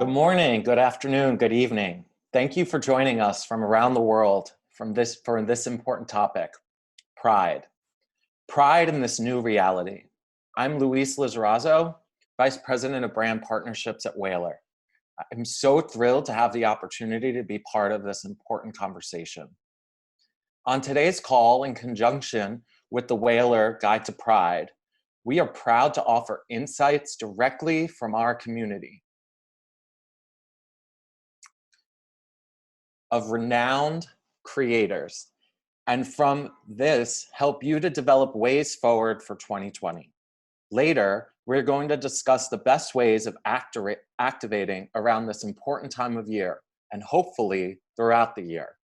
Good morning, good afternoon, good evening. Thank you for joining us from around the world for this important topic, pride. Pride in this new reality. I'm Luis Lizazaro, Vice President of Brand Partnerships at Whalar. I'm so thrilled to have the opportunity to be part of this important conversation. On today's call, in conjunction with the Whalar Guide to Pride, we are proud to offer insights directly from our community of renowned creators, and from this, help you to develop ways forward for 2020. Later, we're going to discuss the best ways of activating around this important time of year, and hopefully throughout the year.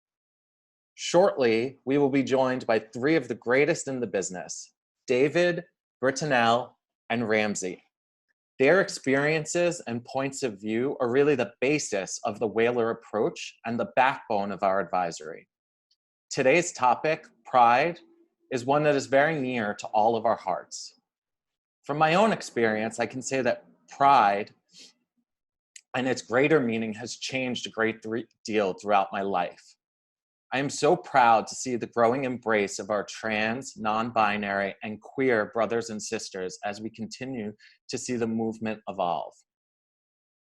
Shortly, we will be joined by three of the greatest in the business, David, Brittenelle, and Ramsey. Their experiences and points of view are really the basis of the Whalar approach and the backbone of our advisory. Today's topic, pride, is one that is very near to all of our hearts. From my own experience, I can say that pride and its greater meaning has changed a great deal throughout my life. I am so proud to see the growing embrace of our trans, non-binary, and queer brothers and sisters as we continue to see the movement evolve.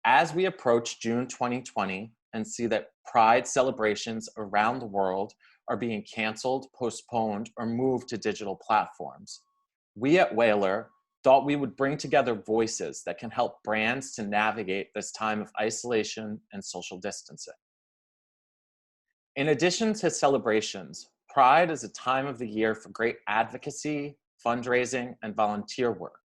As we approach June 2020 and see that Pride celebrations around the world are being canceled, postponed, or moved to digital platforms, we at Whalar thought we would bring together voices that can help brands to navigate this time of isolation and social distancing. In addition to celebrations, Pride is a time of the year for great advocacy, fundraising, and volunteer work.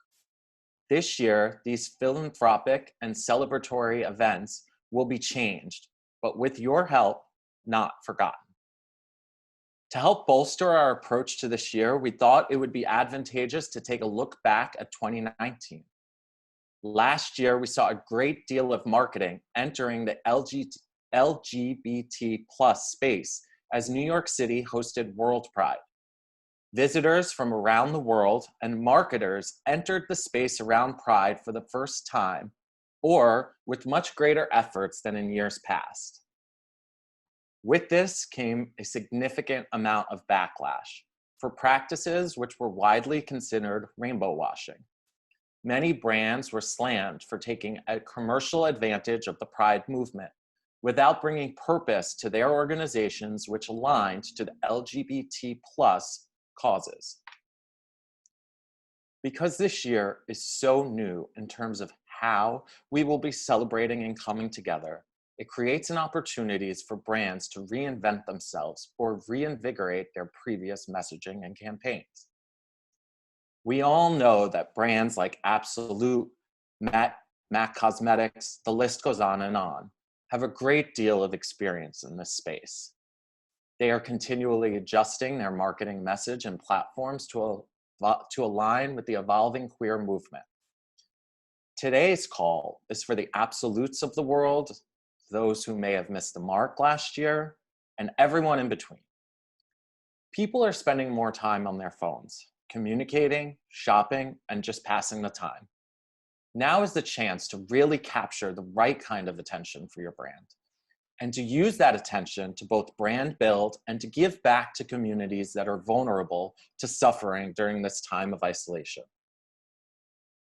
This year, these philanthropic and celebratory events will be changed, but with your help, not forgotten. To help bolster our approach to this year, we thought it would be advantageous to take a look back at 2019. Last year, we saw a great deal of marketing entering the LGBT plus space as New York City hosted World Pride. Visitors from around the world and marketers entered the space around Pride for the first time, or with much greater efforts than in years past. With this came a significant amount of backlash for practices which were widely considered rainbow washing. Many brands were slammed for taking a commercial advantage of the Pride movement without bringing purpose to their organizations which aligned to the LGBT plus causes. Because this year is so new in terms of how we will be celebrating and coming together, it creates an opportunities for brands to reinvent themselves or reinvigorate their previous messaging and campaigns. We all know that brands like Absolute, MAC Cosmetics, the list goes on, have a great deal of experience in this space. They are continually adjusting their marketing message and platforms to align with the evolving queer movement. Today's call is for the Absolutes of the world, those who may have missed the mark last year, and everyone in between. People are spending more time on their phones, communicating, shopping, and just passing the time. Now is the chance to really capture the right kind of attention for your brand, and to use that attention to both brand build and to give back to communities that are vulnerable to suffering during this time of isolation.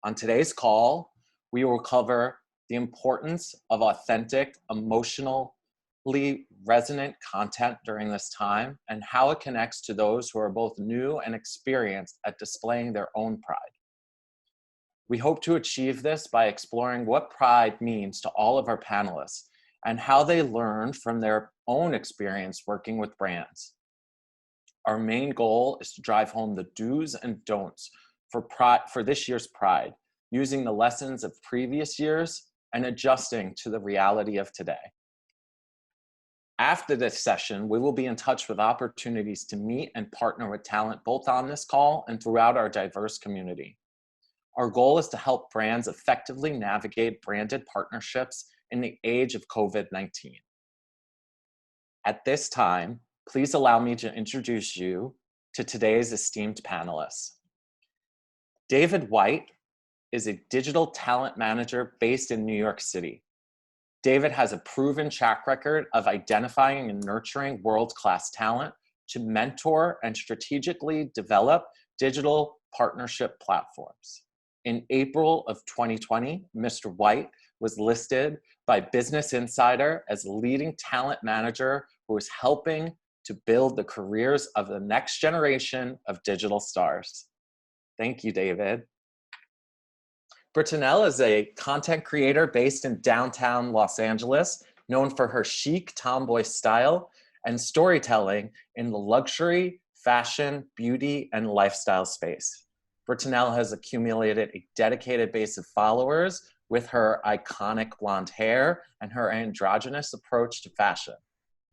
On today's call, we will cover the importance of authentic, emotionally resonant content during this time and how it connects to those who are both new and experienced at displaying their own pride. We hope to achieve this by exploring what pride means to all of our panelists and how they learned from their own experience working with brands. Our main goal is to drive home the do's and don'ts for this year's Pride, using the lessons of previous years and adjusting to the reality of today. After this session, we will be in touch with opportunities to meet and partner with talent both on this call and throughout our diverse community. Our goal is to help brands effectively navigate branded partnerships in the age of COVID-19. At this time, please allow me to introduce you to today's esteemed panelists. David White is a digital talent manager based in New York City. David has a proven track record of identifying and nurturing world-class talent to mentor and strategically develop digital partnership platforms. In April of 2020, Mr. White was listed by Business Insider as leading talent manager who is helping to build the careers of the next generation of digital stars. Thank you, David. Brittenelle is a content creator based in downtown Los Angeles, known for her chic tomboy style and storytelling in the luxury, fashion, beauty, and lifestyle space. Brittenelle has accumulated a dedicated base of followers with her iconic blonde hair and her androgynous approach to fashion.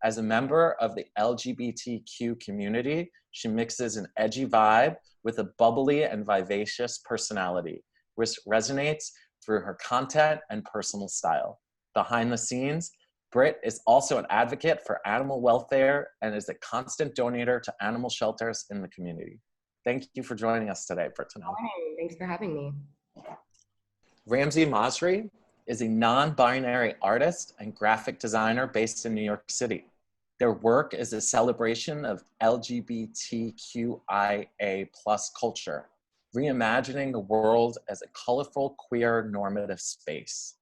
As a member of the LGBTQ community, she mixes an edgy vibe with a bubbly and vivacious personality, which resonates through her content and personal style. Behind the scenes, Britt is also an advocate for animal welfare and is a constant donator to animal shelters in the community. Thank you for joining us today, Brittenelle. Hi, thanks for having me. Ramsey Masri is a non-binary artist and graphic designer based in New York City. Their work is a celebration of LGBTQIA+ culture, reimagining the world as a colorful, queer, normative space.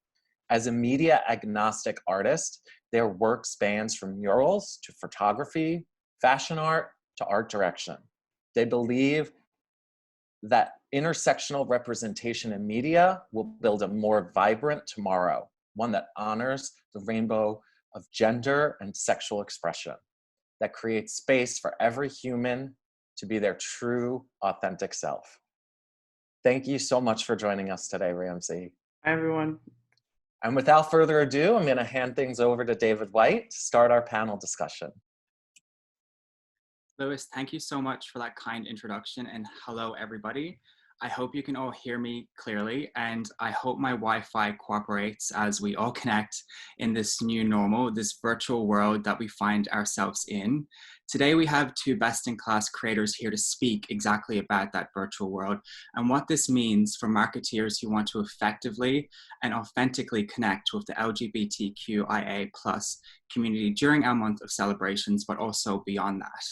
As a media agnostic artist, their work spans from murals to photography, fashion art to art direction. They believe that intersectional representation in media will build a more vibrant tomorrow, one that honors the rainbow of gender and sexual expression, that creates space for every human to be their true, authentic self. Thank you so much for joining us today, Ramsey. Hi, everyone. And without further ado, I'm going to hand things over to David White to start our panel discussion. Luis, thank you so much for that kind introduction, and hello, everybody. I hope you can all hear me clearly, and I hope my Wi-Fi cooperates as we all connect in this new normal, this virtual world that we find ourselves in. Today, we have two best-in-class creators here to speak exactly about that virtual world and what this means for marketeers who want to effectively and authentically connect with the LGBTQIA+ community during our month of celebrations, but also beyond that.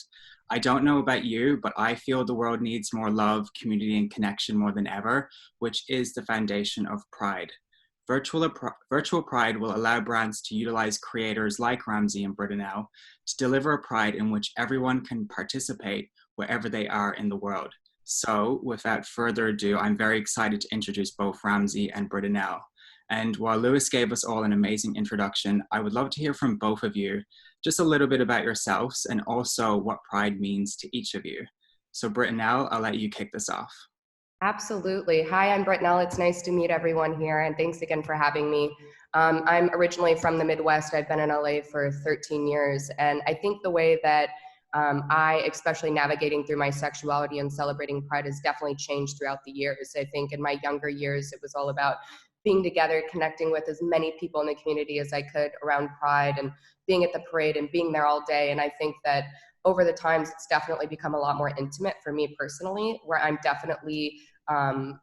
I don't know about you, but I feel the world needs more love, community, and connection more than ever, which is the foundation of Pride. Virtual Pride will allow brands to utilize creators like Ramzy and Brittenelle to deliver a Pride in which everyone can participate wherever they are in the world. So, without further ado, I'm very excited to introduce both Ramzy and Brittenelle. And while Luis gave us all an amazing introduction, I would love to hear from both of you just a little bit about yourselves and also what Pride means to each of you. So Brittenelle, I'll let you kick this off. Absolutely. Hi, I'm Brittenelle. It's nice to meet everyone here, and thanks again for having me. I'm originally from the Midwest. I've been in LA for 13 years, and I think the way that I, especially navigating through my sexuality and celebrating Pride, has definitely changed throughout the years. I think in my younger years, it was all about being together, connecting with as many people in the community as I could around Pride and being at the parade and being there all day. And I think that over the times, it's definitely become a lot more intimate for me personally, where I'm definitely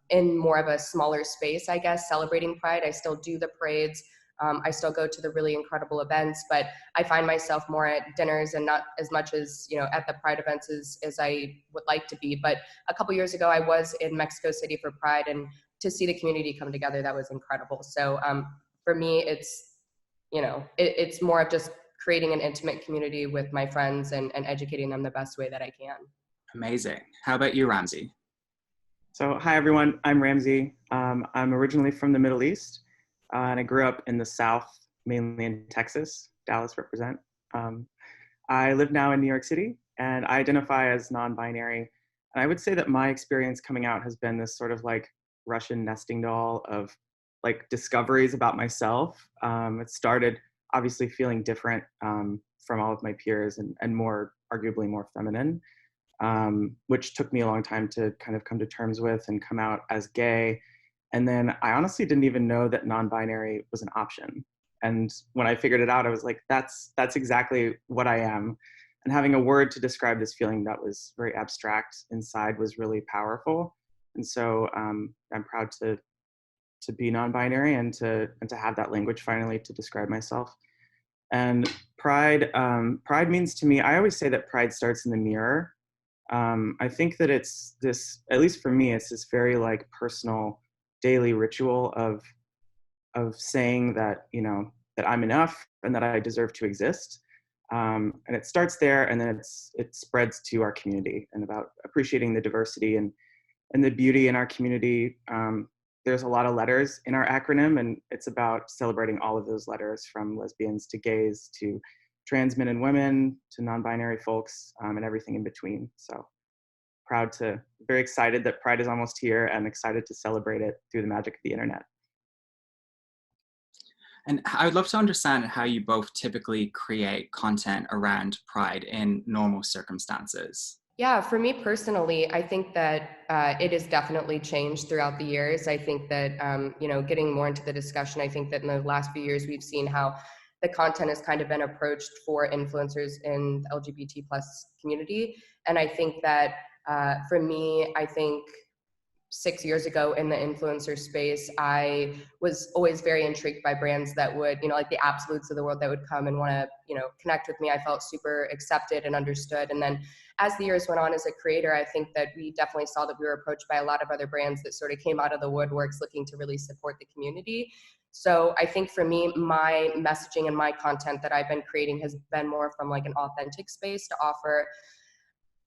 in more of a smaller space, I guess, celebrating Pride. I still do the parades. I still go to the really incredible events, but I find myself more at dinners and not as much as, you know, at the Pride events as I would like to be. But a couple years ago, I was in Mexico City for Pride, and to see the community come together, that was incredible. So for me, it's, you know, it's more of just creating an intimate community with my friends and educating them the best way that I can. Amazing. How about you, Ramzy? So, hi, everyone. I'm Ramzy. I'm originally from the Middle East, and I grew up in the South, mainly in Texas. Dallas represent. I live now in New York City, and I identify as non-binary. And I would say that my experience coming out has been this sort of like Russian nesting doll of like discoveries about myself. It started obviously feeling different from all of my peers and more, arguably more feminine, which took me a long time to kind of come to terms with and come out as gay. And then I honestly didn't even know that non-binary was an option. And when I figured it out, I was like, that's exactly what I am. And having a word to describe this feeling that was very abstract inside was really powerful. And so I'm proud to be non-binary and to have that language finally to describe myself. And pride means to me, I always say that pride starts in the mirror. I think that it's this, at least for me, it's this very like personal daily ritual of saying that, you know, that I'm enough and that I deserve to exist. And it starts there, and then it spreads to our community, and about appreciating the diversity and the beauty in our community. There's a lot of letters in our acronym, and it's about celebrating all of those letters, from lesbians to gays to trans men and women to non-binary folks, and everything in between. So very excited that Pride is almost here, and excited to celebrate it through the magic of the internet. And I would love to understand how you both typically create content around Pride in normal circumstances. Yeah, for me personally, I think that it has definitely changed throughout the years. I think that, you know, getting more into the discussion, I think that in the last few years, we've seen how the content has kind of been approached for influencers in the LGBT plus community. And I think that for me, I think 6 years ago in the influencer space, I was always very intrigued by brands that would, you know, like the Absolutes of the world, that would come and want to, you know, connect with me. I felt super accepted and understood. And then as the years went on as a creator, I think that we definitely saw that we were approached by a lot of other brands that sort of came out of the woodworks looking to really support the community. So I think for me, my messaging and my content that I've been creating has been more from like an authentic space to offer,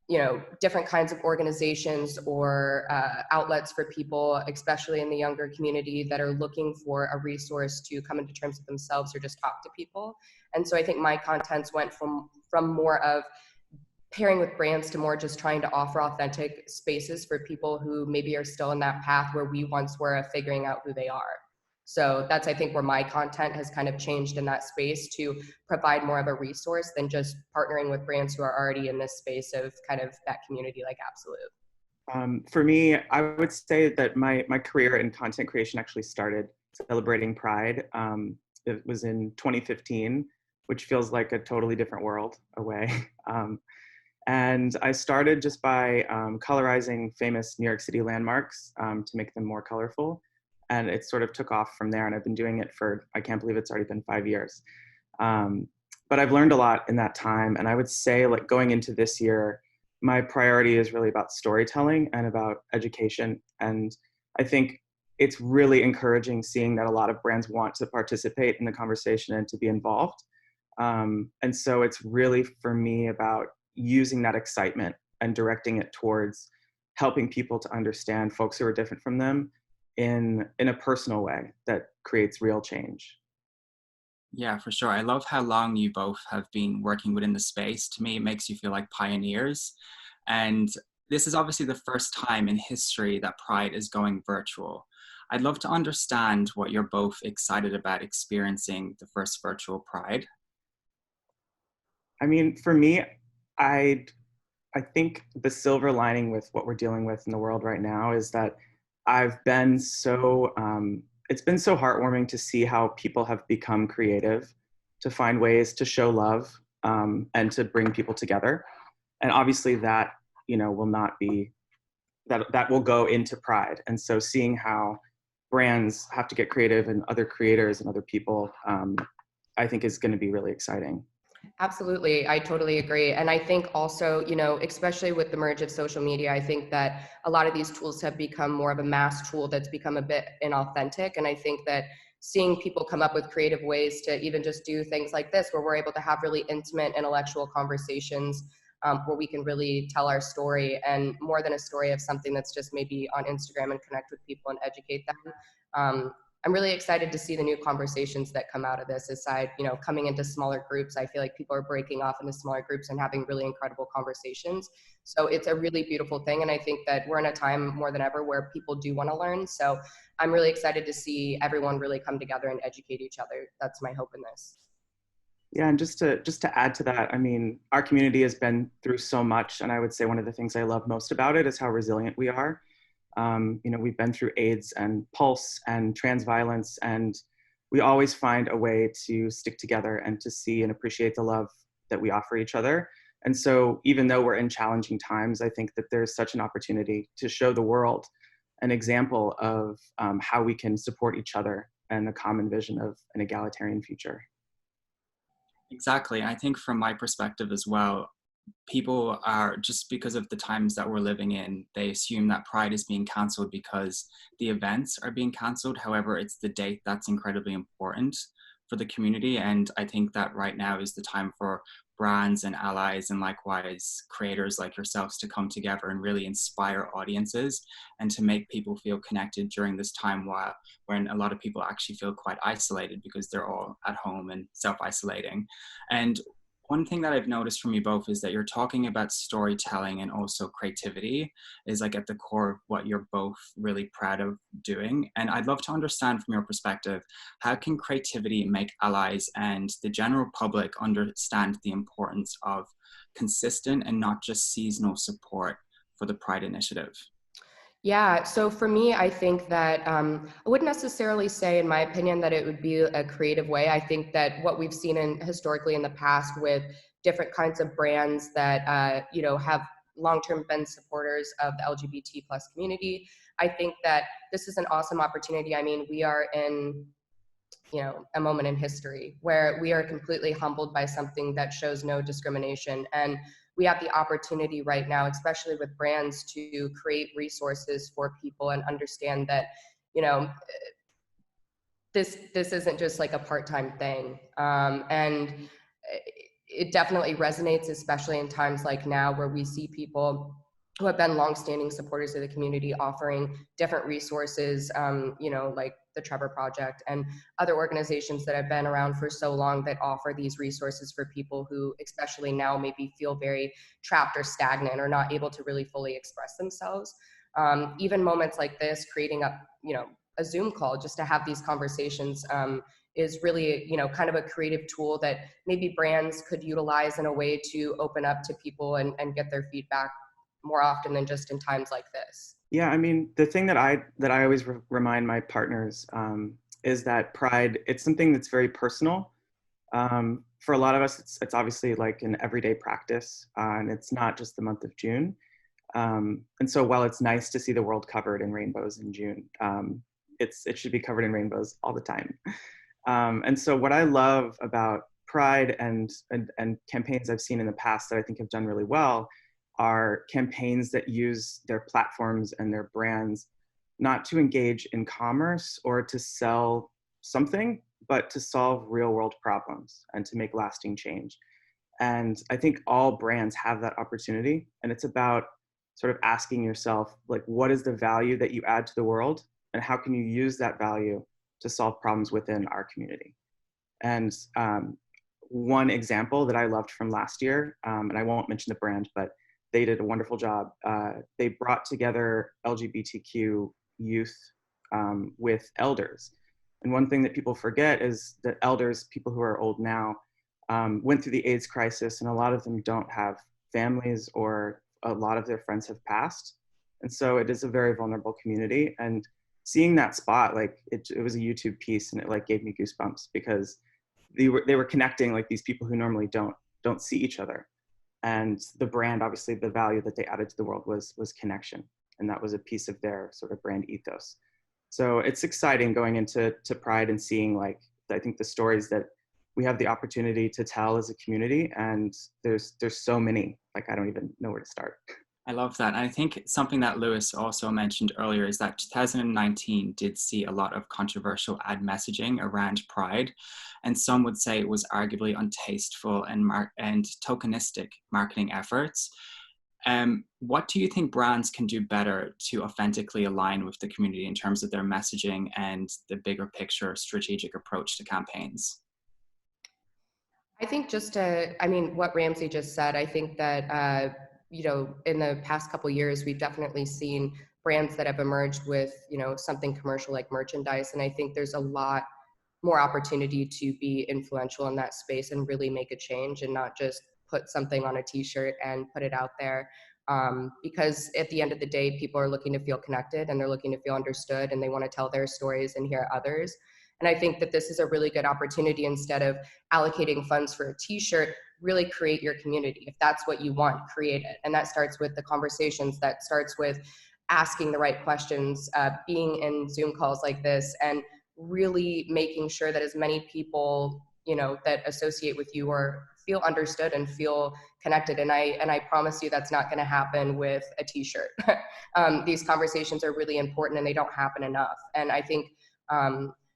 you know, different kinds of organizations or outlets for people, especially in the younger community, that are looking for a resource to come into terms with themselves or just talk to people. And so I think my contents went from more of pairing with brands to more just trying to offer authentic spaces for people who maybe are still in that path where we once were, of figuring out who they are. So that's, I think, where my content has kind of changed in that space, to provide more of a resource than just partnering with brands who are already in this space of kind of that community like Absolute. For me, I would say that my career in content creation actually started celebrating Pride. It was in 2015, which feels like a totally different world away. And I started just by colorizing famous New York City landmarks to make them more colorful. And it sort of took off from there. And I've been doing it for, I can't believe it's already been 5 years. But I've learned a lot in that time. And I would say, like, going into this year, my priority is really about storytelling and about education. And I think it's really encouraging seeing that a lot of brands want to participate in the conversation and to be involved. And so it's really, for me, about using that excitement and directing it towards helping people to understand folks who are different from them in a personal way that creates real change. Yeah, for sure. I love how long you both have been working within the space. To me, it makes you feel like pioneers. And this is obviously the first time in history that Pride is going virtual. I'd love to understand what you're both excited about experiencing the first virtual Pride. I mean, for me, I think the silver lining with what we're dealing with in the world right now is that I've been so, it's been so heartwarming to see how people have become creative to find ways to show love and to bring people together. And obviously that, you know, will not be, that will go into Pride. And so seeing how brands have to get creative, and other creators and other people, I think is going to be really exciting. Absolutely. I totally agree. And I think also, you know, especially with the merge of social media, I think that a lot of these tools have become more of a mass tool that's become a bit inauthentic. And I think that seeing people come up with creative ways to even just do things like this, where we're able to have really intimate intellectual conversations, where we can really tell our story, and more than a story of something that's just maybe on Instagram, and connect with people and educate them. I'm really excited to see the new conversations that come out of this. Aside, you know, coming into smaller groups, I feel like people are breaking off into smaller groups and having really incredible conversations. So it's a really beautiful thing. And I think that we're in a time more than ever where people do want to learn. So I'm really excited to see everyone really come together and educate each other. That's my hope in this. Yeah, and just to add to that, I mean, our community has been through so much, and I would say one of the things I love most about it is how resilient we are. You know, we've been through AIDS and Pulse and trans violence, and we always find a way to stick together and to see and appreciate the love that we offer each other. And so even though we're in challenging times, I think that there's such an opportunity to show the world an example of how we can support each other and a common vision of an egalitarian future. Exactly. I think from my perspective as well, people are, just because of the times that we're living in, they assume that Pride is being cancelled because the events are being cancelled. However, it's the date that's incredibly important for the community. And I think that right now is the time for brands and allies and likewise creators like yourselves to come together and really inspire audiences and to make people feel connected during this time when a lot of people actually feel quite isolated because they're all at home and self-isolating. And one thing that I've noticed from you both is that you're talking about storytelling and also creativity is like at the core of what you're both really proud of doing. And I'd love to understand from your perspective, how can creativity make allies and the general public understand the importance of consistent and not just seasonal support for the Pride initiative? Yeah, so for me, I think that I wouldn't necessarily say, in my opinion, that it would be a creative way. I think that what we've seen historically in the past with different kinds of brands that have long-term been supporters of the LGBT plus community, I think that this is an awesome opportunity. I mean, we are in a moment in history where we are completely humbled by something that shows no discrimination. And we have the opportunity right now, especially with brands, to create resources for people and understand that, this isn't just like a part-time thing. And it definitely resonates, especially in times like now where we see people who have been longstanding supporters of the community offering different resources, like the Trevor Project and other organizations that have been around for so long that offer these resources for people who, especially now, maybe feel very trapped or stagnant or not able to really fully express themselves. Even moments like this, creating a Zoom call just to have these conversations is really, kind of a creative tool that maybe brands could utilize in a way to open up to people and get their feedback more often than just in times like this. Yeah, I mean, the thing that I always remind my partners is that Pride, it's something that's very personal. For a lot of us, it's obviously like an everyday practice, and it's not just the month of June. And so while it's nice to see the world covered in rainbows in June, it should be covered in rainbows all the time. And so what I love about Pride and campaigns I've seen in the past that I think have done really well are campaigns that use their platforms and their brands not to engage in commerce or to sell something, but to solve real world problems and to make lasting change. And I think all brands have that opportunity. And it's about sort of asking yourself, like, what is the value that you add to the world? And how can you use that value to solve problems within our community? And one example that I loved from last year, and I won't mention the brand, but they did a wonderful job. They brought together LGBTQ youth with elders. And one thing that people forget is that elders, people who are old now, went through the AIDS crisis, and a lot of them don't have families, or a lot of their friends have passed. And so it is a very vulnerable community. And seeing that spot, like it was a YouTube piece, and it like gave me goosebumps because they were connecting like these people who normally don't see each other. And the brand, obviously, the value that they added to the world was connection. And that was a piece of their sort of brand ethos. So it's exciting going into Pride and seeing, like, I think the stories that we have the opportunity to tell as a community. And there's so many, like, I don't even know where to start. I love that. And I think something that Luis also mentioned earlier is that 2019 did see a lot of controversial ad messaging around Pride. And some would say it was arguably untasteful and tokenistic marketing efforts. What do you think brands can do better to authentically align with the community in terms of their messaging and the bigger picture strategic approach to campaigns? I think what Ramsey just said, I think that, in the past couple of years, we've definitely seen brands that have emerged with, something commercial like merchandise. And I think there's a lot more opportunity to be influential in that space and really make a change and not just put something on a t-shirt and put it out there. Because at the end of the day, people are looking to feel connected and they're looking to feel understood, and they want to tell their stories and hear others. And I think that this is a really good opportunity. Instead of allocating funds for a t-shirt, really create your community. If that's what you want, create it. And that starts with the conversations, that starts with asking the right questions, being in Zoom calls like this, and really making sure that as many people, you know, that associate with you or feel understood and feel connected. And I promise you that's not going to happen with a t-shirt. These conversations are really important and they don't happen enough. And I think,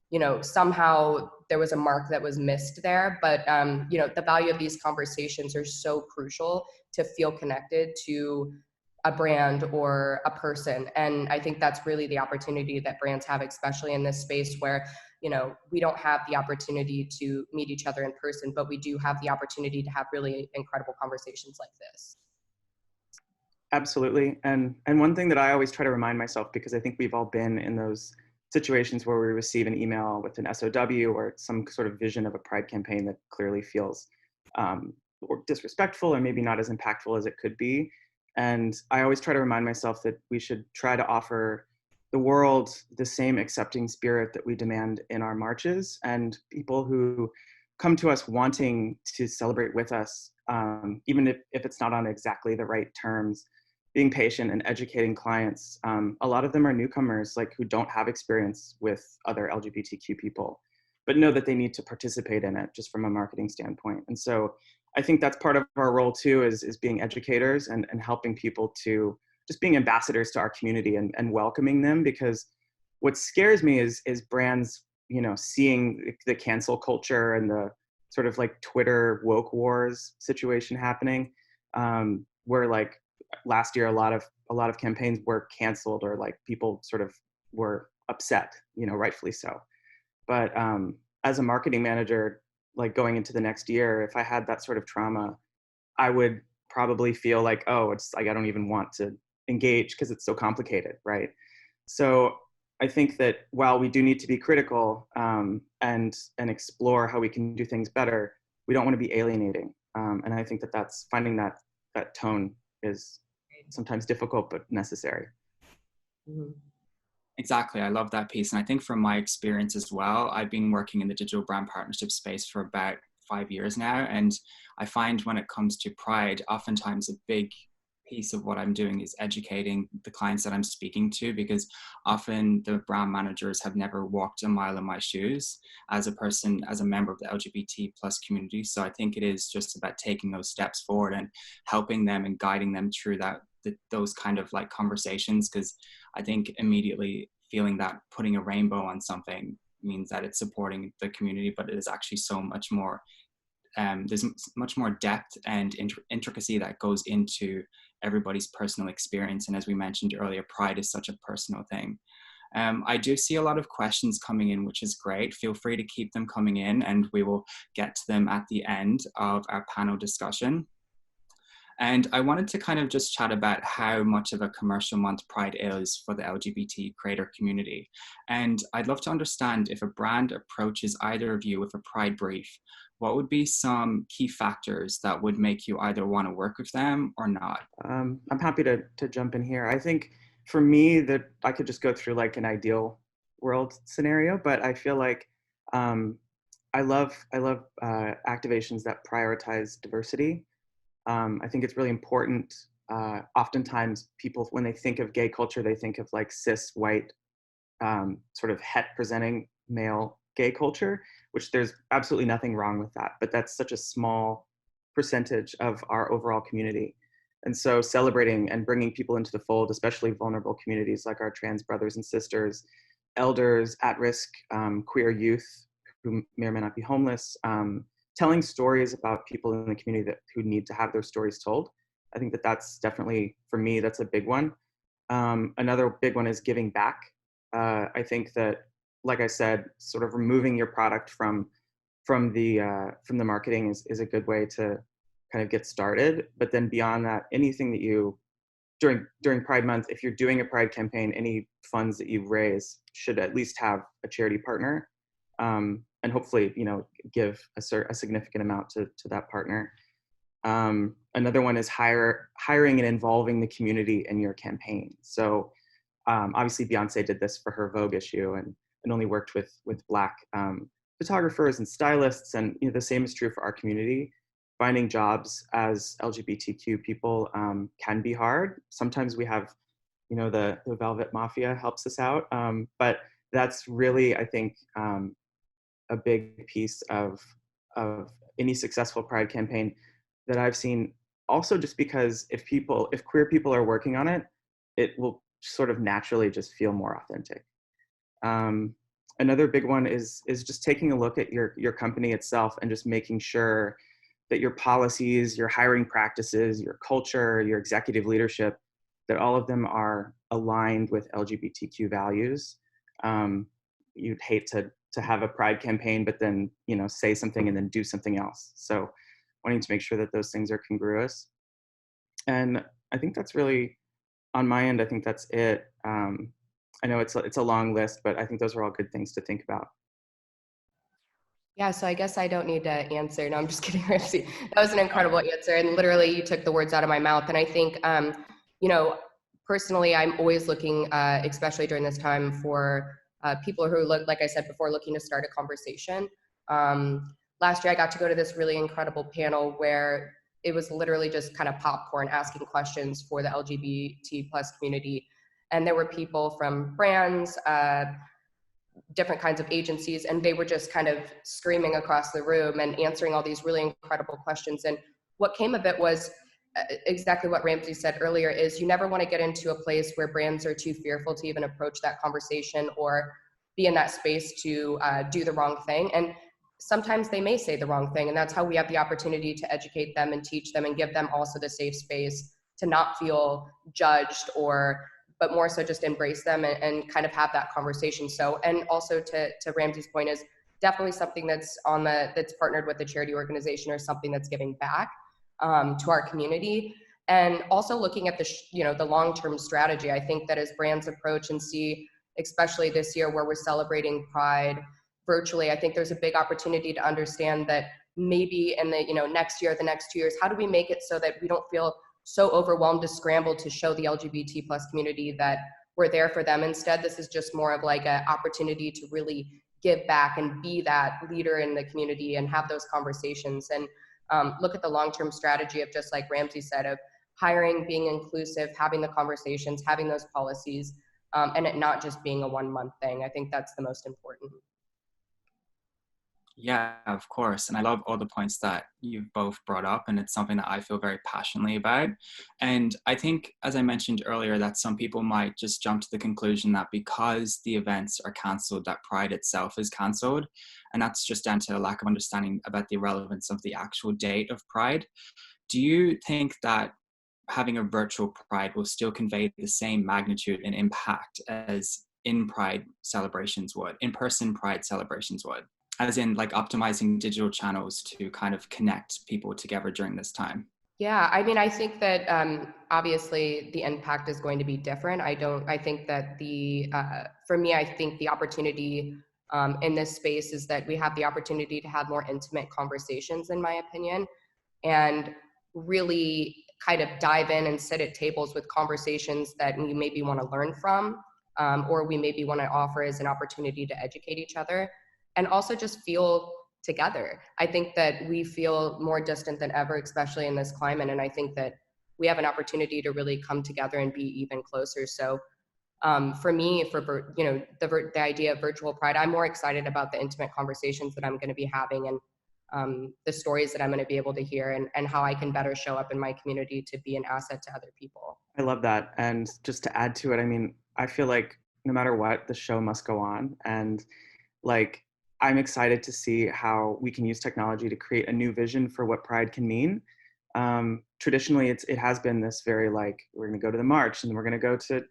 you know, somehow there was a mark that was missed there, but, you know, the value of these conversations are so crucial to feel connected to a brand or a person. And I think that's really the opportunity that brands have, especially in this space where, you know, we don't have the opportunity to meet each other in person, but we do have the opportunity to have really incredible conversations like this. Absolutely. And one thing that I always try to remind myself, because I think we've all been in those situations where we receive an email with an SOW or some sort of vision of a Pride campaign that clearly feels or disrespectful or maybe not as impactful as it could be. And I always try to remind myself that we should try to offer the world the same accepting spirit that we demand in our marches, and people who come to us wanting to celebrate with us, even if it's not on exactly the right terms, being patient and educating clients. A lot of them are newcomers, like who don't have experience with other LGBTQ people, but know that they need to participate in it just from a marketing standpoint. And so I think that's part of our role too, is being educators and helping people to just being ambassadors to our community and welcoming them. Because what scares me is brands, you know, seeing the cancel culture and the sort of like Twitter woke wars situation happening, where like last year a lot of campaigns were canceled, or like people sort of were upset, you know, rightfully so. But as a marketing manager, like going into the next year, if I had that sort of trauma, I would probably feel like, oh, it's like I don't even want to engage because it's so complicated, right? So I think that while we do need to be critical and explore how we can do things better, we don't want to be alienating. And I think that that's finding that tone is sometimes difficult but necessary. Mm-hmm. Exactly. I love that piece. And I think from my experience as well, I've been working in the digital brand partnership space for about 5 years now. And I find when it comes to Pride, oftentimes a big piece of what I'm doing is educating the clients that I'm speaking to, because often the brand managers have never walked a mile in my shoes as a person, as a member of the LGBT plus community. So I think it is just about taking those steps forward and helping them and guiding them through those kind of like conversations. Because I think immediately feeling that putting a rainbow on something means that it's supporting the community, but it is actually so much more. There's much more depth and intricacy that goes into everybody's personal experience. And as we mentioned earlier, Pride is such a personal thing. I do see a lot of questions coming in, which is great. Feel free to keep them coming in and we will get to them at the end of our panel discussion. And I wanted to kind of just chat about how much of a commercial month Pride is for the LGBT creator community. And I'd love to understand, if a brand approaches either of you with a Pride brief, what would be some key factors that would make you either want to work with them or not? I'm happy to jump in here. I think for me that I could just go through like an ideal world scenario, but I feel like I love activations that prioritize diversity. I think it's really important. Oftentimes people, when they think of gay culture, they think of like cis white, sort of het presenting male gay culture, which there's absolutely nothing wrong with that, but that's such a small percentage of our overall community. And so celebrating and bringing people into the fold, especially vulnerable communities like our trans brothers and sisters, elders, at-risk queer youth who may or may not be homeless, telling stories about people in the community who need to have their stories told. I think that that's definitely, for me, that's a big one. Another big one is giving back. I think that, like I said, sort of removing your product from the marketing is a good way to kind of get started. But then beyond that, anything that you during Pride Month, if you're doing a Pride campaign, any funds that you raise should at least have a charity partner, and hopefully, you know, give a significant amount to that partner. Another one is hiring and involving the community in your campaign. So obviously Beyonce did this for her Vogue issue and only worked with Black photographers and stylists. And you know, the same is true for our community. Finding jobs as LGBTQ people can be hard. Sometimes we have the Velvet Mafia helps us out. But that's really, I think, a big piece of any successful Pride campaign that I've seen. Also, just because if queer people are working on it, it will sort of naturally just feel more authentic. Another big one is just taking a look at your company itself and just making sure that your policies, your hiring practices, your culture, your executive leadership, that all of them are aligned with LGBTQ values. You'd hate to have a Pride campaign, but then say something and then do something else. So wanting to make sure that those things are congruous. And I think that's really, on my end, I think that's it. I know it's a long list, but I think those are all good things to think about. Yeah, so I guess I don't need to answer. No, I'm just kidding, Ramsey. That was an incredible answer. And literally you took the words out of my mouth. And I think, personally, I'm always looking, especially during this time, for people who look, like I said before, looking to start a conversation. Last year, I got to go to this really incredible panel where it was literally just kind of popcorn asking questions for the LGBT plus community. And there were people from brands, different kinds of agencies, and they were just kind of screaming across the room and answering all these really incredible questions. And what came of it was exactly what Ramsey said earlier, is you never want to get into a place where brands are too fearful to even approach that conversation or be in that space to do the wrong thing. And sometimes they may say the wrong thing, and that's how we have the opportunity to educate them and teach them and give them also the safe space to not feel judged, but more so just embrace them and kind of have that conversation. So, and also to Ramsey's point, is definitely something that's that's partnered with a charity organization or something that's giving back to our community. And also looking at the long-term strategy. I think that as brands approach and see, especially this year where we're celebrating Pride virtually, I think there's a big opportunity to understand that maybe in the next year, the next 2 years, how do we make it so that we don't feel so overwhelmed to scramble to show the LGBT plus community that we're there for them. Instead, this is just more of like an opportunity to really give back and be that leader in the community and have those conversations and look at the long-term strategy of, just like Ramsey said, of hiring, being inclusive, having the conversations, having those policies, and it not just being a 1 month thing. I think that's the most important. Yeah, of course. And I love all the points that you've both brought up, and it's something that I feel very passionately about. And I think, as I mentioned earlier, that some people might just jump to the conclusion that because the events are cancelled, that Pride itself is cancelled. And that's just down to a lack of understanding about the relevance of the actual date of Pride. Do you think that having a virtual Pride will still convey the same magnitude and impact as in-person Pride celebrations would? As in, like, optimizing digital channels to kind of connect people together during this time? Yeah, I mean, I think that obviously the impact is going to be different. I think that for me, I think the opportunity in this space is that we have the opportunity to have more intimate conversations, in my opinion, and really kind of dive in and sit at tables with conversations that we maybe want to learn from, or we maybe want to offer as an opportunity to educate each other. And also just feel together. I think that we feel more distant than ever, especially in this climate. And I think that we have an opportunity to really come together and be even closer. So for me, the idea of virtual Pride, I'm more excited about the intimate conversations that I'm going to be having and the stories that I'm going to be able to hear and how I can better show up in my community to be an asset to other people. I love that. And just to add to it, I mean, I feel like no matter what, the show must go on. And like, I'm excited to see how we can use technology to create a new vision for what Pride can mean. Traditionally, it has been this very like, we're going to go to the march and we're going to go to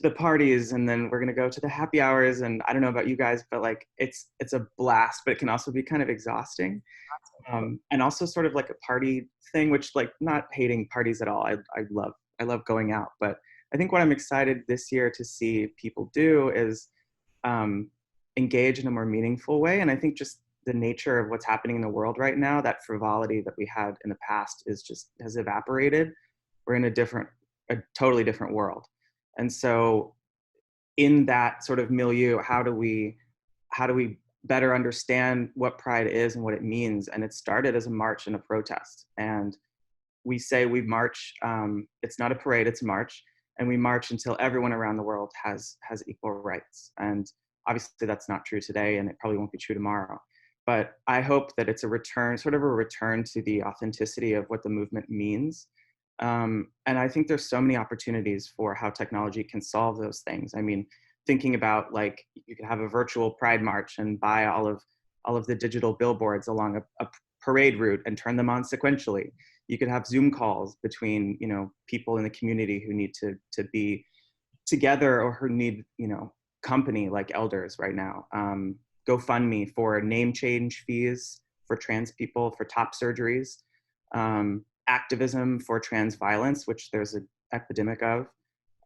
the parties and then we're going to go to the happy hours. And I don't know about you guys, but like it's a blast, but it can also be kind of exhausting. And also sort of like a party thing, which, like, not hating parties at all. I love going out, but I think what I'm excited this year to see people do is engage in a more meaningful way. And I think just the nature of what's happening in the world right now, that frivolity that we had in the past has evaporated. We're in a totally different world. And so in that sort of milieu, how do we better understand what Pride is and what it means? And it started as a march and a protest. And we say we march, it's not a parade, it's a march. and we march until everyone around the world has equal rights. And obviously that's not true today, and it probably won't be true tomorrow. But I hope that it's a return, sort of a return to the authenticity of what the movement means. And I think there's so many opportunities for how technology can solve those things. I mean, thinking about, like, you could have a virtual Pride March and buy all of the digital billboards along a parade route and turn them on sequentially. You could have Zoom calls between, you know, people in the community who need to be together or who need, you know, company, like elders right now. GoFundMe for name change fees for trans people, for top surgeries, activism for trans violence, which there's an epidemic of,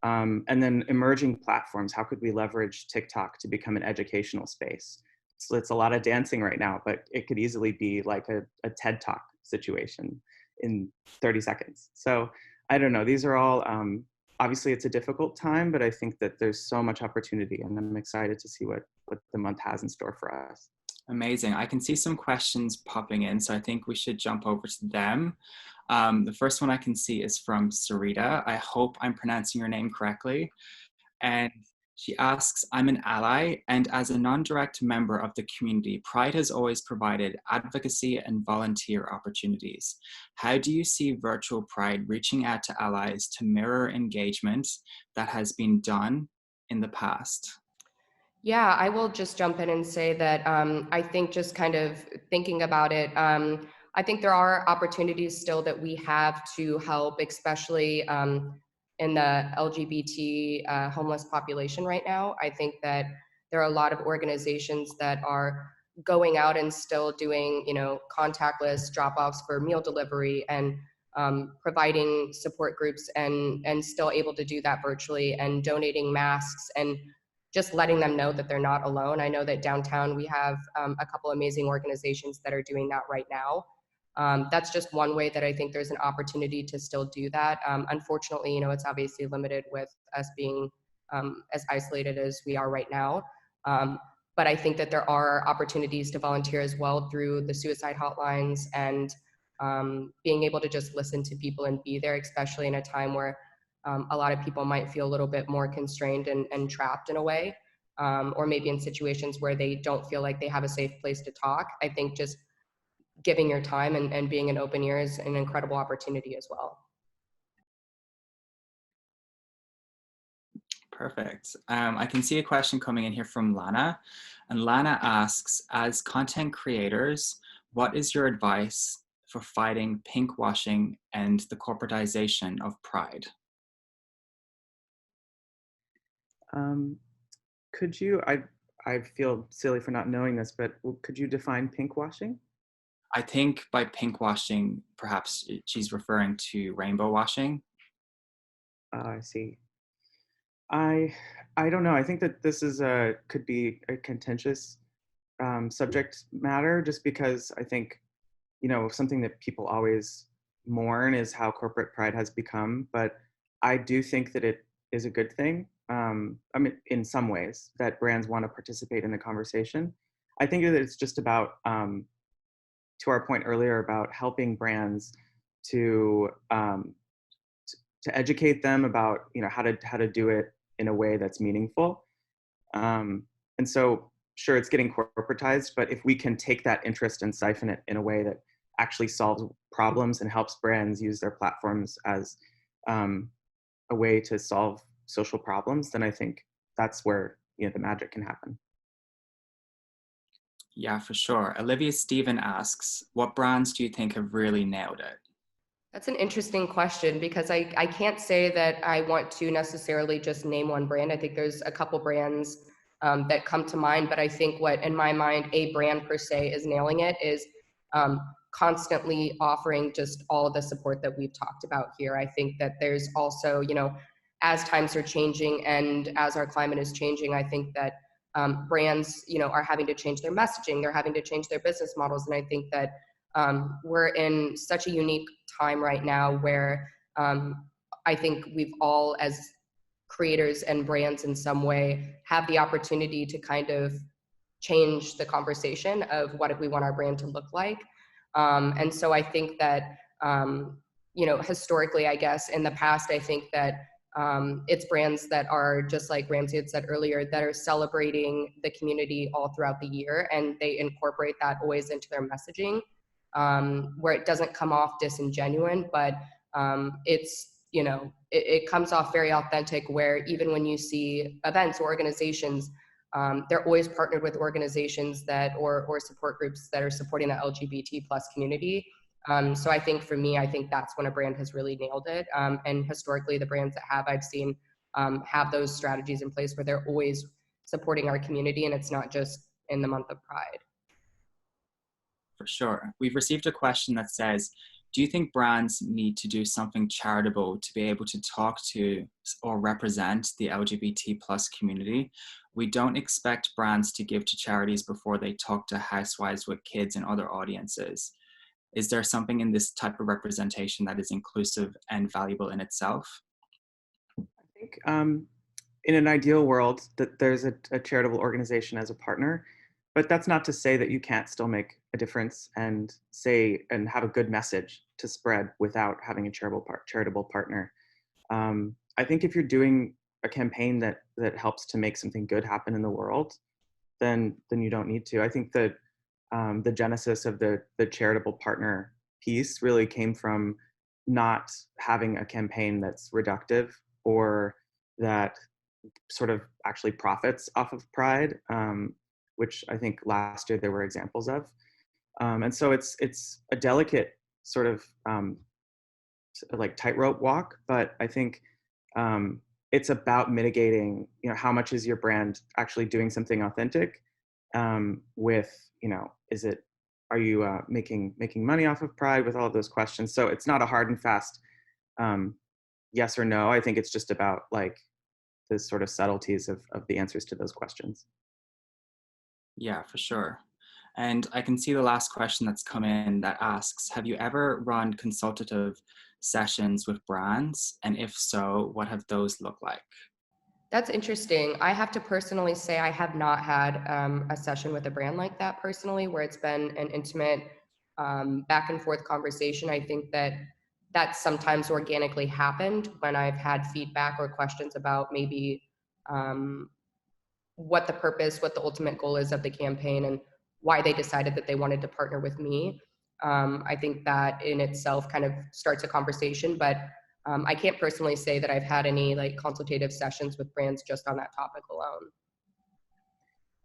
and then emerging platforms. How could we leverage TikTok to become an educational space? So it's a lot of dancing right now, but it could easily be like a TED Talk situation in 30 seconds. So I don't know, these are all, obviously it's a difficult time, but I think that there's so much opportunity, and I'm excited to see what the month has in store for us. Amazing. I can see some questions popping in, so I think we should jump over to them. The first one I can see is from Sarita. I hope I'm pronouncing your name correctly. And she asks, I'm an ally, and as a non-direct member of the community, Pride has always provided advocacy and volunteer opportunities. How do you see virtual Pride reaching out to allies to mirror engagement that has been done in the past? Yeah, I will just jump in and say that I think, just kind of thinking about it, I think there are opportunities still that we have to help, especially in the LGBT homeless population right now. I think that there are a lot of organizations that are going out and still doing, you know, contactless drop-offs for meal delivery, and providing support groups, and still able to do that virtually, and donating masks, and just letting them know that they're not alone. I know that downtown we have a couple amazing organizations that are doing that right now. That's just one way that I think there's an opportunity to still do that. Unfortunately, you know, it's obviously limited with us being as isolated as we are right now. But I think that there are opportunities to volunteer as well through the suicide hotlines, and being able to just listen to people and be there, especially in a time where a lot of people might feel a little bit more constrained and trapped in a way, or maybe in situations where they don't feel like they have a safe place to talk. I think just giving your time and being an open ear is an incredible opportunity as well. Perfect. I can see a question coming in here from Lana. And Lana asks, as content creators, what is your advice for fighting pink washing and the corporatization of Pride? Could you, I feel silly for not knowing this, but could you define pink washing? I think by pink washing, perhaps she's referring to rainbow washing. I see. I don't know. I think that this is could be a contentious subject matter, just because I think, you know, something that people always mourn is how corporate pride has become. But I do think that it is a good thing. I mean, in some ways, that brands want to participate in the conversation. I think that it's just about, to our point earlier, about helping brands to educate them about, you know, how to do it in a way that's meaningful. And so, sure, it's getting corporatized, but if we can take that interest and siphon it in a way that actually solves problems and helps brands use their platforms as a way to solve social problems, then I think that's where, you know, the magic can happen. Yeah, for sure. Olivia Stephen asks, what brands do you think have really nailed it? That's an interesting question, because I can't say that I want to necessarily just name one brand. I think there's a couple brands that come to mind, but I think what, in my mind, a brand per se is nailing it is constantly offering just all of the support that we've talked about here. I think that there's also, you know, as times are changing and as our climate is changing, I think that brands, you know, are having to change their messaging, they're having to change their business models. And I think that we're in such a unique time right now where I think we've all, as creators and brands in some way, have the opportunity to kind of change the conversation of what we want our brand to look like. And so I think that, you know, historically, I guess in the past, I think that It's brands that are, just like Ramsey had said earlier, that are celebrating the community all throughout the year, and they incorporate that always into their messaging, where it doesn't come off disingenuous, but it's, you know, it comes off very authentic, where even when you see events or organizations, they're always partnered with organizations that, or support groups that are supporting the LGBT plus community. So I think for me, I think that's when a brand has really nailed it. And historically, the brands that I've seen have those strategies in place where they're always supporting our community, and it's not just in the month of Pride. For sure. We've received a question that says, do you think brands need to do something charitable to be able to talk to or represent the LGBT plus community? We don't expect brands to give to charities before they talk to housewives with kids and other audiences. Is there something in this type of representation that is inclusive and valuable in itself? I think in an ideal world that there's a charitable organization as a partner, but that's not to say that you can't still make a difference and say and have a good message to spread without having a charitable partner. I think if you're doing a campaign that helps to make something good happen in the world, then you don't need to. I think that the genesis of the charitable partner piece really came from not having a campaign that's reductive or that sort of actually profits off of Pride, which I think last year there were examples of. And so it's a delicate sort of like tightrope walk, but I think it's about mitigating, you know, how much is your brand actually doing something authentic with, you know, are you making money off of Pride, with all of those questions. So it's not a hard and fast yes or no. I think it's just about like the sort of subtleties of the answers to those questions. Yeah, for sure. And I can see the last question that's come in that asks, have you ever run consultative sessions with brands? And if so, what have those looked like? That's interesting. I have to personally say I have not had a session with a brand like that personally, where it's been an intimate back and forth conversation. I think that sometimes organically happened when I've had feedback or questions about maybe what the purpose, what the ultimate goal is of the campaign, and why they decided that they wanted to partner with me. I think that in itself kind of starts a conversation, but I can't personally say that I've had any like consultative sessions with brands just on that topic alone.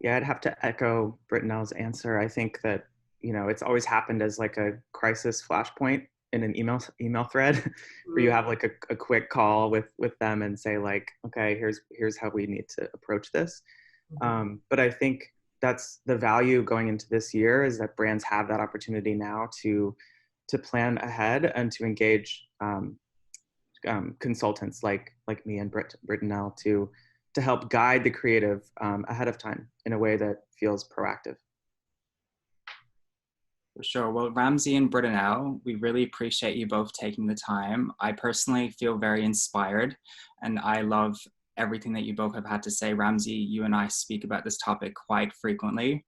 Yeah, I'd have to echo Brittenelle's answer. I think that, you know, it's always happened as like a crisis flashpoint in an email thread where you have like a quick call with them and say like, okay, here's how we need to approach this. But I think that's the value going into this year, is that brands have that opportunity now to plan ahead and to engage consultants like me and Brittenelle to help guide the creative ahead of time in a way that feels proactive. For sure. Well, Ramzy and Brittenelle, we really appreciate you both taking the time. I personally feel very inspired, and I love everything that you both have had to say. Ramzy, you and I speak about this topic quite frequently.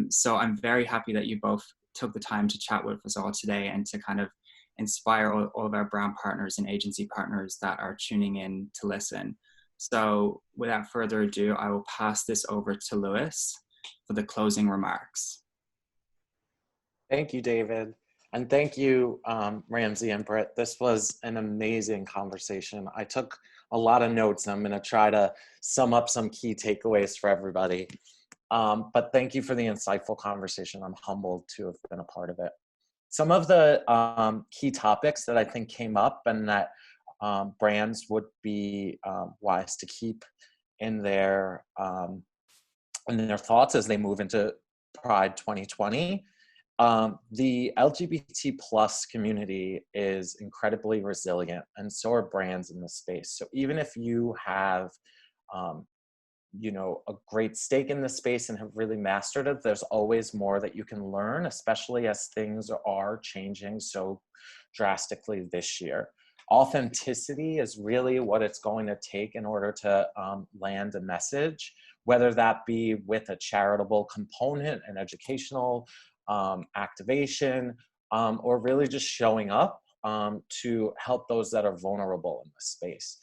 So I'm very happy that you both took the time to chat with us all today and to kind of inspire all of our brand partners and agency partners that are tuning in to listen. So without further ado, I will pass this over to Luis for the closing remarks. Thank you, David. And thank you, Ramzy and Britt. This was an amazing conversation. I took a lot of notes. I'm going to try to sum up some key takeaways for everybody. But thank you for the insightful conversation. I'm humbled to have been a part of it. Some of the key topics that I think came up and that brands would be wise to keep in their thoughts as they move into Pride 2020. The LGBT plus community is incredibly resilient, and so are brands in this space. So even if you have, you know, a great stake in this space and have really mastered it, there's always more that you can learn, especially as things are changing so drastically this year. Authenticity is really what it's going to take in order to land a message, whether that be with a charitable component, an educational activation, or really just showing up to help those that are vulnerable in this space.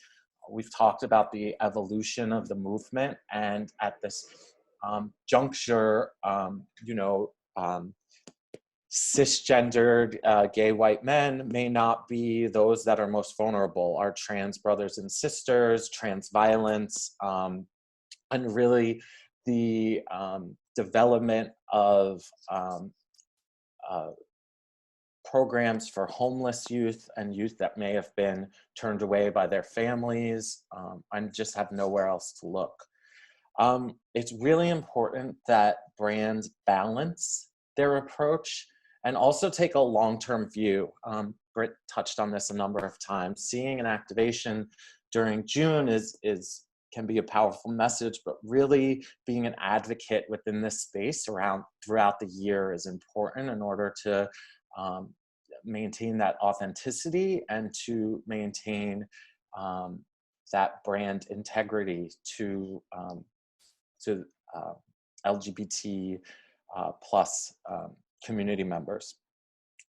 we've talked about the evolution of the movement, and at this juncture, cisgendered gay white men may not be those that are most vulnerable. Our trans brothers and sisters, trans violence, and really the development of programs for homeless youth and youth that may have been turned away by their families and just have nowhere else to look. It's really important that brands balance their approach and also take a long-term view. Britt touched on this a number of times. Seeing an activation during June can be a powerful message, but really being an advocate within this space throughout the year is important in order to maintain that authenticity and to maintain that brand integrity to LGBT plus community members.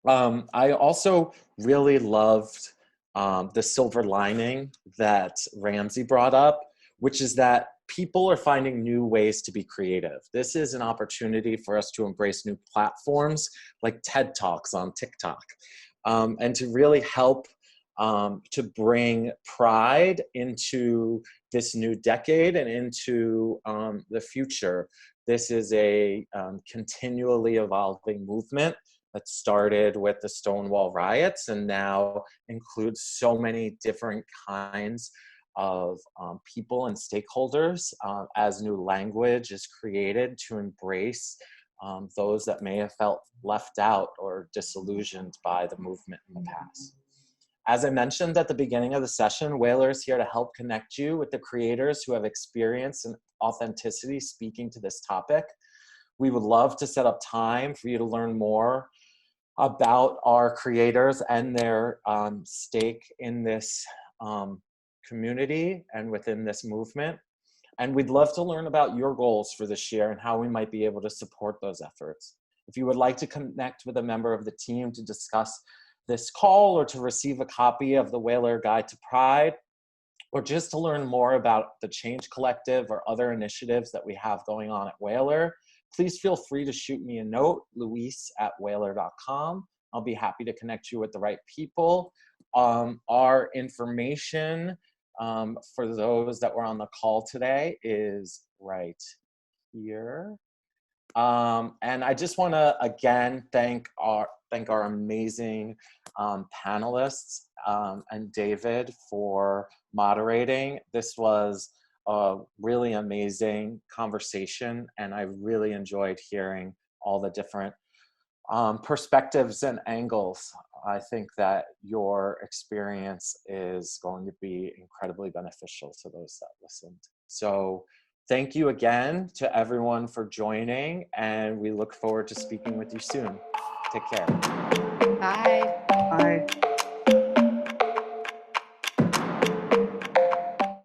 I also really loved the silver lining that Ramsey brought up, which is that people are finding new ways to be creative. This is an opportunity for us to embrace new platforms like TED Talks on TikTok, and to really help to bring pride into this new decade and into the future. This is a continually evolving movement that started with the Stonewall riots and now includes so many different kinds of people and stakeholders as new language is created to embrace those that may have felt left out or disillusioned by the movement in the past. As I mentioned at the beginning of the session, Whalar is here to help connect you with the creators who have experience and authenticity speaking to this topic. We would love to set up time for you to learn more about our creators and their stake in this community and within this movement. And we'd love to learn about your goals for this year and how we might be able to support those efforts. If you would like to connect with a member of the team to discuss this call or to receive a copy of the Whalar Guide to Pride, or just to learn more about the Change Collective or other initiatives that we have going on at Whalar, please feel free to shoot me a note, luis@whalar.com. I'll be happy to connect you with the right people. Our information for those that were on the call today is right here. And I just want to again thank our amazing panelists and David for moderating. This was a really amazing conversation, and I really enjoyed hearing all the different perspectives and angles. I think that your experience is going to be incredibly beneficial to those that listened. So thank you again to everyone for joining, and we look forward to speaking with you soon. Take care. Bye. Bye.